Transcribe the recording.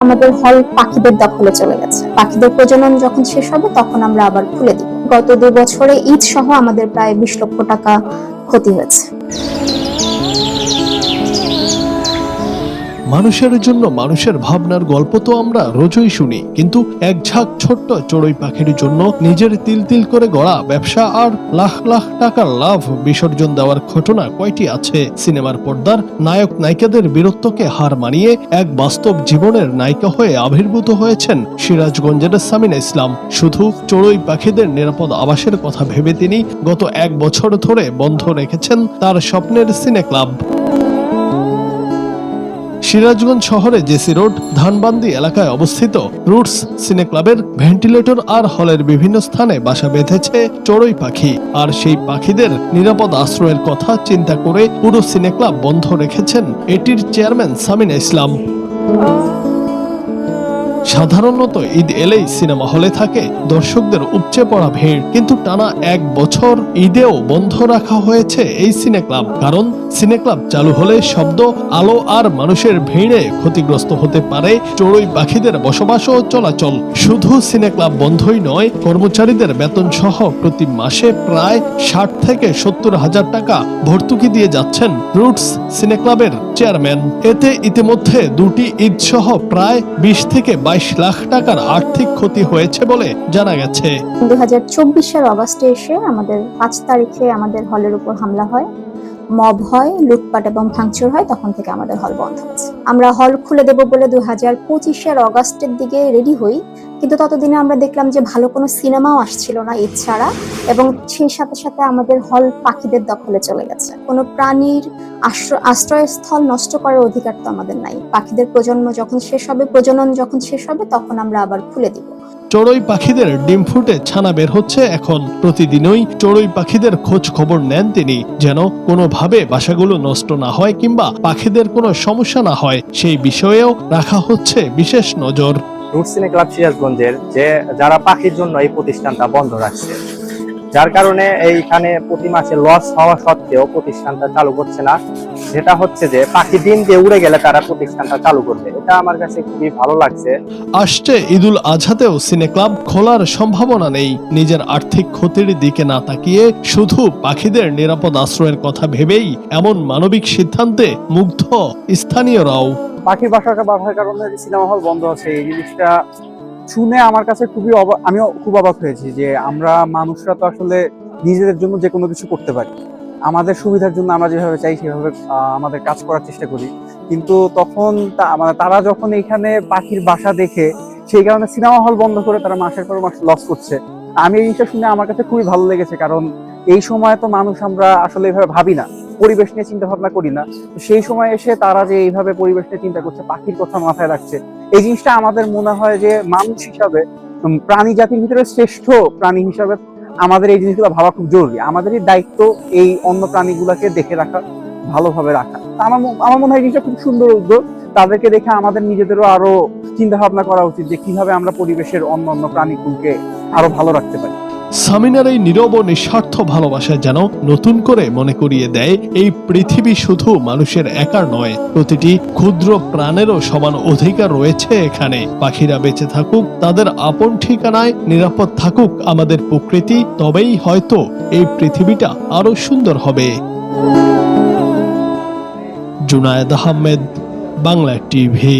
আমাদের হল পাখিদের দখলে চলে গেছে। পাখিদের প্রজনন যখন শেষ হবে তখন আমরা আবার খুলে দিব। গত 2 বছরে ঈদ সহ আমাদের প্রায় 20 লক্ষ টাকা ক্ষতি হয়েছে। মানুষের জন্য মানুষের ভাবনার গল্প তো আমরা রোজই শুনি, কিন্তু এক ঝাঁক ছোট্ট চড়ুই পাখির জন্য নিজের তিল তিল করে গড়া ব্যবসা আর লাখ লাখ টাকার লাভ বিসর্জন দেওয়ার ঘটনা কয়টি আছে? সিনেমার পর্দার নায়ক নায়িকাদের বীরত্বকে হার মানিয়ে এক বাস্তব জীবনের নায়িকা হয়ে আবির্ভূত হয়েছেন সিরাজগঞ্জের সামিনা ইসলাম। শুধু চড়ুই পাখিদের নিরাপদ আবাসের কথা ভেবে তিনি গত 1 বছর ধরে বন্ধ রেখেছেন তার স্বপ্নের সিনে ক্লাব। সিরাজগঞ্জ শহরে জেসি রোড ধানবান্দি এলাকায় অবস্থিত রুটস সিনে ক্লাবের ভেন্টিলেটর আর হলের বিভিন্ন স্থানে বাসা বেঁধেছে চড়ুই পাখি। আর সেই পাখিদের নিরাপদ আশ্রয়ের কথা চিন্তা করে পুরো সিনে ক্লাব বন্ধ রেখেছেন এটির চেয়ারম্যান সামিনা ইসলাম। সাধারণত ঈদ এলেই সিনেমা হলে থাকে দর্শকদের উপচে পড়া ভিড়, কিন্তু টানা 1 বছর ঈদেও বন্ধ রাখা হয়েছে এই সিনে ক্লাব। কারণ সিনে ক্লাব চালু হলে শব্দ, আলো আর মানুষের ভিড়ে ক্ষতিগ্রস্ত হতে পারে চড়ুই পাখিদের বসবাস ও চলাচল। শুধু সিনে ক্লাব বন্ধই নয়, কর্মচারীদের বেতন সহ প্রতি মাসে প্রায় 60 থেকে 70 হাজার টাকা ভর্তুকি দিয়ে যাচ্ছেন রুটস সিনে ক্লাবের চেয়ারম্যান। এতে ইতিমধ্যে 2টি ঈদ সহ প্রায় 20 থেকে 22 লাখ টাকার আর্থিক ক্ষতি হয়েছে বলে জানা গেছে। 2024 অগাস্টে এসে আমাদের 5 তারিখে আমাদের হলের উপর হামলা হয়, মব হয়, লুটপাট এবং ভাঙচুর হয়। তখন থেকে আমাদের হল বন্ধ আছে। আমরা হল খুলে দেব বলে 2025 অগাস্টের দিকে রেডি হই, কিন্তু ততদিনে আমরা দেখলাম যে ভালো কোনো সিনেমাও আসছিল না ঈদ ছাড়া, এবং সেই সাথে সাথে আমাদের হল পাখিদের দখলে চলে গেছে। কোনো প্রাণীর আশ্রয়স্থল নষ্ট করার অধিকার তো আমাদের নাই। পাখিদের প্রজনন যখন শেষ হবে তখন আমরা আবার খুলে দিব। চড়ুই পাখিদের ডিম ফুটে ছানা বের হচ্ছে এখন। প্রতিদিনই চড়ুই পাখিদের খোঁজ খবর নেন তিনি, যেন কোনোভাবে বাসাগুলো নষ্ট না হয় কিংবা পাখিদের কোনো সমস্যা না হয়, সেই বিষয়েও রাখা হচ্ছে বিশেষ নজর। রুটস সিনে ক্লাব সিরাজগঞ্জের যারা পাখির জন্য এই প্রতিষ্ঠানটা বন্ধ রাখছে, যার কারণে এইখানে প্রতি মাসে লস হওয়া সত্ত্বেও প্রতিষ্ঠানটা চালু করছে না। যেটা হচ্ছে যে পাখি দিন দিয়ে উড়ে গেলে তারা প্রতিষ্ঠানটা চালু করবে, এটা আমার কাছে খুবই ভালো লাগছে। আসছে ঈদুল আজহাতেও সিনে ক্লাব খোলার সম্ভাবনা নেই। নিজের আর্থিক ক্ষতির দিকে না তাকিয়ে শুধু পাখিদের নিরাপদ আশ্রয়ের কথা ভেবেই এমন মানবিক সিদ্ধান্তে মুগ্ধ স্থানীয়রাও। পাখির বাসাটা বাঁধার কারণে সিনেমা হল বন্ধ আছে, এই জিনিসটা শুনে আমার কাছে আমিও খুব অবাক হয়েছি যে আমরা মানুষরা তো আসলে নিজেদের জন্য যে কোনো কিছু করতে পারি, আমাদের সুবিধার জন্য আমরা যেভাবে চাই সেভাবে আমাদের কাজ করার চেষ্টা করি। কিন্তু তখন তারা যখন এখানে পাখির বাসা দেখে সেই কারণে সিনেমা হল বন্ধ করে তারা মাসের পর মাস লস করছে। আমি এই জিনিসটা শুনে আমার কাছে খুবই ভালো লেগেছে, কারণ এই সময় তো মানুষ আমরা আসলে এইভাবে ভাবি না, পরিবেশ নিয়ে চিন্তা ভাবনা করি না। সেই সময় এসে তারা যে এইভাবে পরিবেশ নিয়ে চিন্তা করছে, পাখির কথা মাথায় রাখছে, এই জিনিসটা আমাদের মনে হয় যে মানুষ হিসাবে, প্রাণী জাতির ভিতরে শ্রেষ্ঠ প্রাণী হিসাবে আমাদের এই জিনিসগুলো ভাবা খুব জরুরি। আমাদেরই দায়িত্ব এই অন্য প্রাণীগুলোকে দেখে রাখা, ভালোভাবে রাখা। আমার মনে হয় জিনিসটা খুব সুন্দর উদ্যোগ। তাদেরকে দেখে আমাদের নিজেদেরও আরো চিন্তা ভাবনা করা উচিত যে কিভাবে আমরা পরিবেশের অন্য প্রাণীগুলোকে আরো ভালো রাখতে পারি। সামিনার এই নীরব ও নিঃস্বার্থ ভালোবাসা যেন নতুন করে মনে করিয়ে দেয় এই পৃথিবী শুধু মানুষের একার নয়, প্রতিটি ক্ষুদ্র প্রাণেরও সমান অধিকার রয়েছে এখানে। পাখিরা বেঁচে থাকুক, তাদের আপন ঠিকানায় নিরাপদ থাকুক আমাদের প্রকৃতি, তবেই হয়তো এই পৃথিবীটা আরো সুন্দর হবে। জুনায়েদ আহমেদ, বাংলা টিভি।